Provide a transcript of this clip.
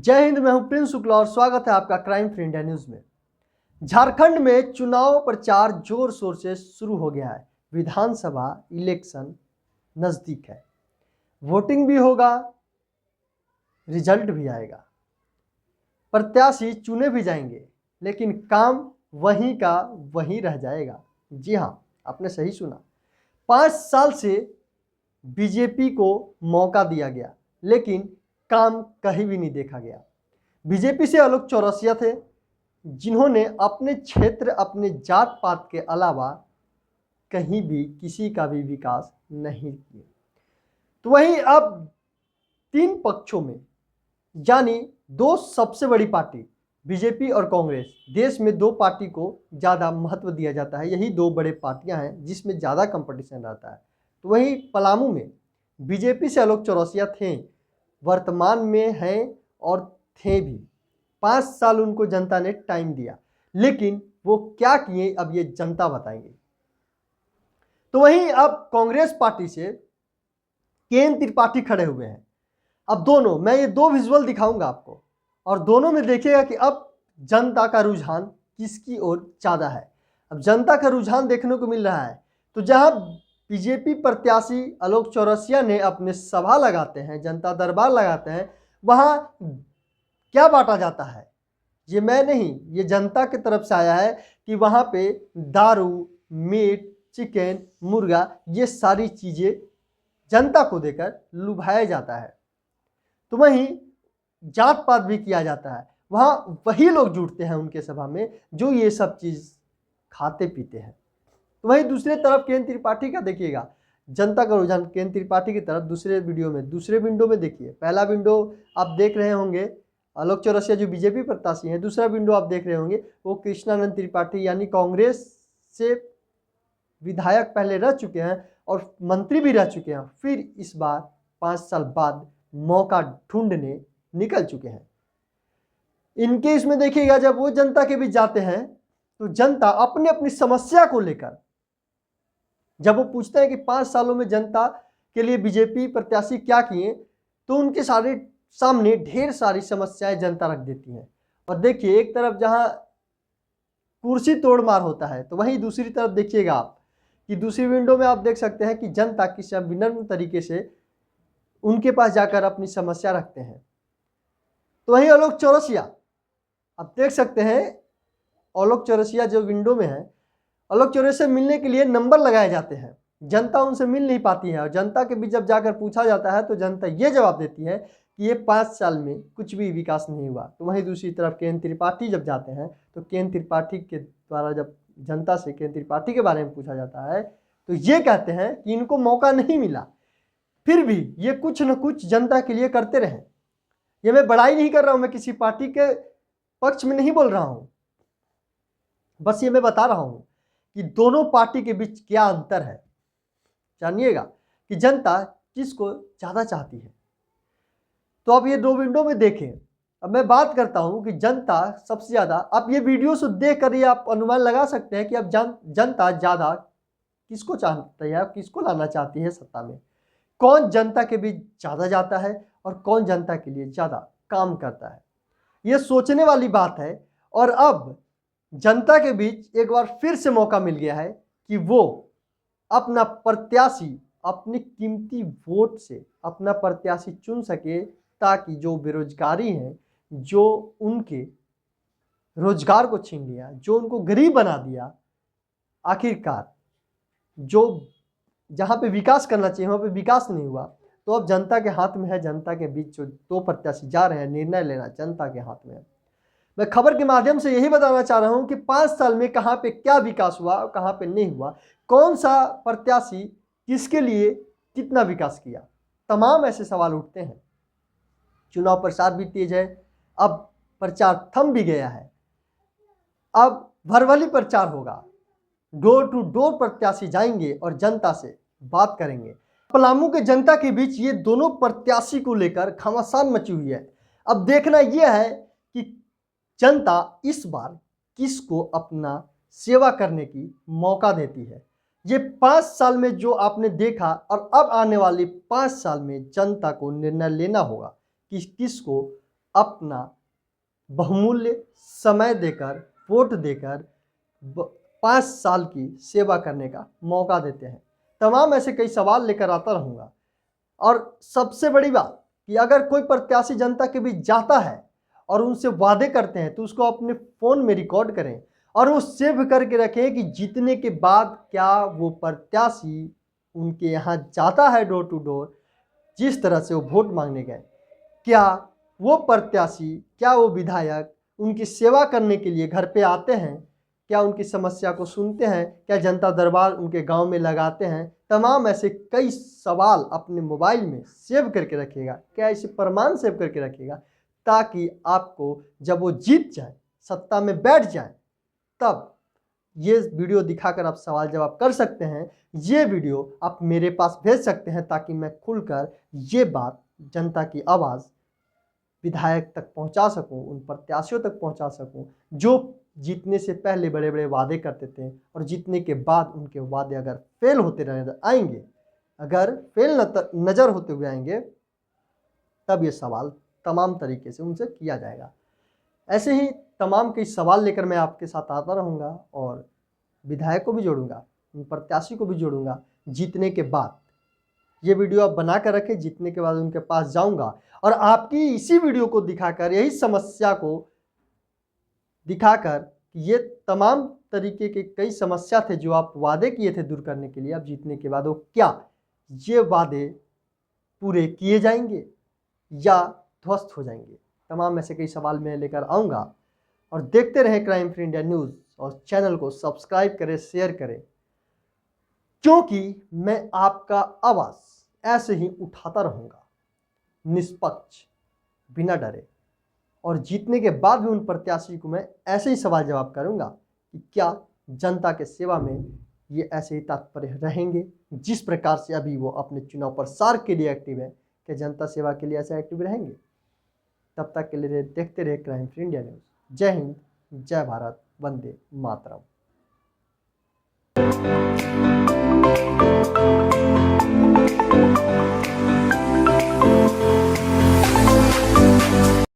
जय हिंद। मैं हूं प्रिंस शुक्ला और स्वागत है आपका क्राइम फ्री इंडिया न्यूज में। झारखंड में चुनाव प्रचार जोर शोर से शुरू हो गया है। विधानसभा इलेक्शन नजदीक है, वोटिंग भी होगा, रिजल्ट भी आएगा, प्रत्याशी चुने भी जाएंगे, लेकिन काम वहीं का वहीं रह जाएगा। जी हाँ, आपने सही सुना। 5 साल से बीजेपी को मौका दिया गया, लेकिन काम कहीं भी नहीं देखा गया। बीजेपी से आलोक चौरसिया थे, जिन्होंने अपने क्षेत्र, अपने जात पात के अलावा कहीं भी किसी का भी विकास नहीं किया। तो वहीं अब 3 पक्षों में, यानी 2 सबसे बड़ी पार्टी बीजेपी और कांग्रेस, देश में 2 पार्टी को ज़्यादा महत्व दिया जाता है। यही 2 बड़े पार्टियां हैं जिसमें ज़्यादा कंपटीशन रहता है। तो वहीं पलामू में बीजेपी से आलोक चौरसिया थे, वर्तमान में हैं और थे भी। 5 साल उनको जनता ने टाइम दिया, लेकिन वो क्या किए अब ये जनता बताएंगे। तो वहीं अब कांग्रेस पार्टी से केएन त्रिपाठी खड़े हुए हैं। अब दोनों, मैं ये 2 विजुअल दिखाऊंगा आपको और दोनों में देखिएगा कि अब जनता का रुझान किसकी ओर ज़्यादा है। अब जनता का रुझान देखने को मिल रहा है, तो जहां बीजेपी प्रत्याशी आलोक चौरसिया ने अपने सभा लगाते हैं, जनता दरबार लगाते हैं, वहां क्या बांटा जाता है ये मैं नहीं, ये जनता की तरफ से आया है कि वहां पे दारू, मीट, चिकन, मुर्गा, ये सारी चीजें जनता को देकर लुभाया जाता है। तो वहीं जात पात भी किया जाता है। वहां वही लोग जुटते हैं उनके सभा में जो ये सब चीज खाते पीते हैं। तो वहीं दूसरे तरफ केएन त्रिपाठी का देखिएगा, जनता का रुझान केएन त्रिपाठी की तरफ दूसरे विंडो में देखिए। पहला विंडो आप देख रहे होंगे आलोक चौरसिया जो बीजेपी प्रत्याशी हैं, दूसरा विंडो आप देख रहे होंगे वो कृष्णानंद त्रिपाठी, यानी कांग्रेस से विधायक पहले रह चुके हैं और मंत्री भी रह चुके हैं, फिर इस बार 5 साल बाद मौका ढूंढने निकल चुके हैं। इनके इसमें देखिएगा, जब वो जनता के बीच जाते हैं तो जनता अपनी अपनी समस्या को लेकर, जब वो पूछते हैं कि 5 सालों में जनता के लिए बीजेपी प्रत्याशी क्या किए, तो उनके सामने ढेर सारी समस्याएं जनता रख देती हैं। और देखिए, एक तरफ जहां कुर्सी तोड़मार होता है, तो वहीं दूसरी तरफ देखिएगा आप कि दूसरी विंडो में आप देख सकते हैं कि जनता किस विनम्र तरीके से उनके पास जाकर अपनी समस्या रखते हैं। तो वहीं आलोक चौरसिया, आप देख सकते हैं आलोक चौरसिया जो विंडो में है, आलोक चौरसिया मिलने के लिए नंबर लगाए जाते हैं, जनता उनसे मिल नहीं पाती है। और जनता के बीच जब जाकर पूछा जाता है तो जनता ये जवाब देती है कि ये 5 साल में कुछ भी विकास नहीं हुआ। तो वहीं दूसरी तरफ केएन त्रिपाठी जब जाते हैं तो केएन त्रिपाठी के द्वारा जब जनता से केएन त्रिपाठी के बारे में पूछा जाता है तो ये कहते हैं कि इनको मौका नहीं मिला, फिर भी ये कुछ न कुछ जनता के लिए करते रहे। ये मैं बड़ाई नहीं कर रहा हूं, मैं किसी पार्टी के पक्ष में नहीं बोल रहा हूं, बस ये मैं बता रहा हूं कि दोनों पार्टी के बीच क्या अंतर है। जानिएगा कि जनता किसको ज़्यादा चाहती है। तो आप ये 2 विंडो में देखें। अब मैं बात करता हूं कि जनता सबसे ज़्यादा, आप ये वीडियो से देख कर ये आप अनुमान लगा सकते हैं कि अब जनता ज़्यादा किसको चाहती है, किसको लाना चाहती है सत्ता में, कौन जनता के बीच ज़्यादा जाता है और कौन जनता के लिए ज़्यादा काम करता है। ये सोचने वाली बात है। और अब जनता के बीच एक बार फिर से मौका मिल गया है कि वो अपना प्रत्याशी अपनी कीमती वोट से अपना प्रत्याशी चुन सके, ताकि जो बेरोजगारी है, जो उनके रोजगार को छीन लिया, जो उनको गरीब बना दिया, आखिरकार जो जहाँ पे विकास करना चाहिए वहाँ पे विकास नहीं हुआ, तो अब जनता के हाथ में है। जनता के बीच जो 2 प्रत्याशी जा रहे हैं, निर्णय लेना जनता के हाथ में है। मैं खबर के माध्यम से यही बताना चाह रहा हूं कि 5 साल में कहां पे क्या विकास हुआ और कहां पे नहीं हुआ, कौन सा प्रत्याशी किसके लिए कितना विकास किया, तमाम ऐसे सवाल उठते हैं। चुनाव प्रचार भी तेज है, अब प्रचार थम भी गया है, अब भरवली प्रचार होगा, डोर टू डोर प्रत्याशी जाएंगे और जनता से बात करेंगे। पलामू के जनता के बीच ये दोनों प्रत्याशी को लेकर घमासान मची हुई है। अब देखना यह है कि जनता इस बार किसको अपना सेवा करने की मौका देती है। ये 5 साल में जो आपने देखा, और अब आने वाले 5 साल में जनता को निर्णय लेना होगा कि किसको अपना बहुमूल्य समय देकर, वोट देकर 5 साल की सेवा करने का मौका देते हैं। तमाम ऐसे कई सवाल लेकर आता रहूँगा। और सबसे बड़ी बात कि अगर कोई प्रत्याशी जनता के बीच जाता है और उनसे वादे करते हैं तो उसको अपने फ़ोन में रिकॉर्ड करें और वो सेव करके रखें कि जीतने के बाद क्या वो प्रत्याशी उनके यहाँ जाता है डोर टू डोर, जिस तरह से वो वोट मांगने गए, क्या वो प्रत्याशी, क्या वो विधायक उनकी सेवा करने के लिए घर पे आते हैं, क्या उनकी समस्या को सुनते हैं, क्या जनता दरबार उनके गांव में लगाते हैं। तमाम ऐसे कई सवाल अपने मोबाइल में सेव करके रखिएगा, क्या ऐसे प्रमाण सेव करके रखिएगा, ताकि आपको जब वो जीत जाए, सत्ता में बैठ जाए, तब ये वीडियो दिखाकर आप सवाल जवाब कर सकते हैं। ये वीडियो आप मेरे पास भेज सकते हैं ताकि मैं खुलकर ये बात, जनता की आवाज़ विधायक तक पहुंचा सकूं, उन प्रत्याशियों तक पहुंचा सकूं जो जीतने से पहले बड़े बड़े वादे करते थे और जीतने के बाद उनके वादे अगर फेल होते नजर आएंगे, अगर फेल नज़र होते हुए आएंगे, तब ये सवाल तमाम तरीके से उनसे किया जाएगा। ऐसे ही तमाम कई सवाल लेकर मैं आपके साथ आता रहूँगा और विधायक को भी जोड़ूंगा, उन प्रत्याशी को भी जोड़ूंगा। जीतने के बाद ये वीडियो आप बना कर रखें, जीतने के बाद उनके पास जाऊंगा और आपकी इसी वीडियो को दिखाकर, यही समस्या को दिखाकर, ये तमाम तरीके के कई समस्या थे जो आप वादे किए थे दूर करने के लिए, अब जीतने के बाद वो क्या ये वादे पूरे किए जाएंगे या ध्वस्त हो जाएंगे। तमाम ऐसे कई सवाल मैं लेकर आऊँगा और देखते रहें क्राइम फ्री इंडिया न्यूज़ और चैनल को सब्सक्राइब करें, शेयर करें, क्योंकि मैं आपका आवाज़ ऐसे ही उठाता रहूँगा, निष्पक्ष, बिना डरे। और जीतने के बाद भी उन प्रत्याशी को मैं ऐसे ही सवाल जवाब करूँगा कि क्या जनता के सेवा में ये ऐसे ही तत्पर रहेंगे जिस प्रकार से अभी वो अपने चुनाव प्रचार के लिए एक्टिव है, क्या जनता सेवा के लिए ऐसे एक्टिव रहेंगे। तब तक के लिए देखते रहे क्राइम फ्री इंडिया न्यूज़। जय हिंद, जय भारत, वंदे मातरम।